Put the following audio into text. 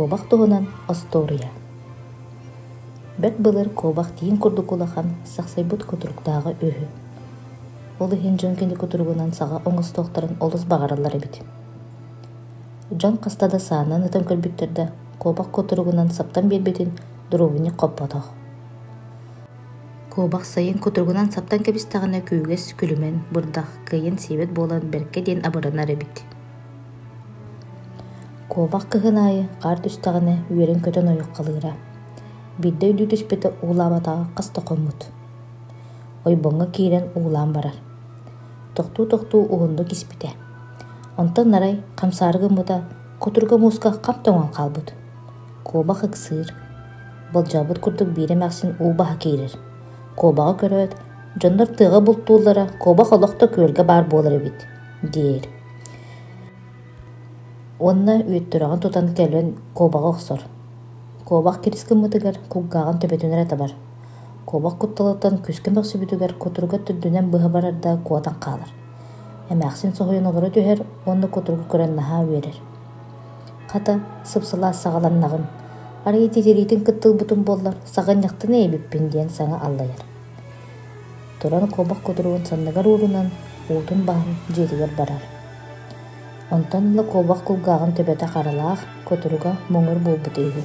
Кобақ туғынан Астория. Бәк былыр кобақ тиін күрдік улахан сақсайбыт көтіріктағы өйі. Олы хен жон кенде көтірігінен саға оңыз тоқтарын олыз бағаралары бит. Жон қастада сағынан ұтын көлбіттерді кобақ көтірігінен саптан бербетін дұровыне қоппадақ. Кобақ сайын көтірігінен саптан кәбістағына күйгес күлімен бұрдақ кайын себет болан бәрке ден абыранары бит. Кобақ кығын айы қар түстағына үйерін көтін ойық қалыра. Бидді үйді түспеті улабатаға қасты қоймұт. Ойбонға кейрен улан барар. Тоқту уғынды кеспеті. Онтан нарай қамсарғы мұта көтіргі мұсқа қаптоңан қалбыт. Кобақ ұқсыр. Бұл жабыт күрдік берем әқсін ұлбаға кейрер. Кобаға көрөт, жондар тыға бұлттулары кобақ олықта көлге бар болыр бит, дейір. Онна үйеттіріған тұтан кәлін кобаға ұқсыр. Кобақ керіскі мұтығар күлгаған төбетінер әті бар. Кобақ құтталықтан күскен бақсы бүтігер көтіргі түрдінен бұға барарда қуатан қалыр. Әмәқсін соғайын олары түйер, онды көтіргі көрен наға өрер. Қата сыпсыла сағаланнағын. Арай тетерейтін кыттыл бұтын боллар, саған яқтын әйбіппен ден саңа аллайыр. Туран кобақ көтірігін сандығар ұрынан ұлтын бағын жетігер барар. Онтанлы кобақ күлгағын төбеті қаралақ көтірігі мұңыр бол бұтығы.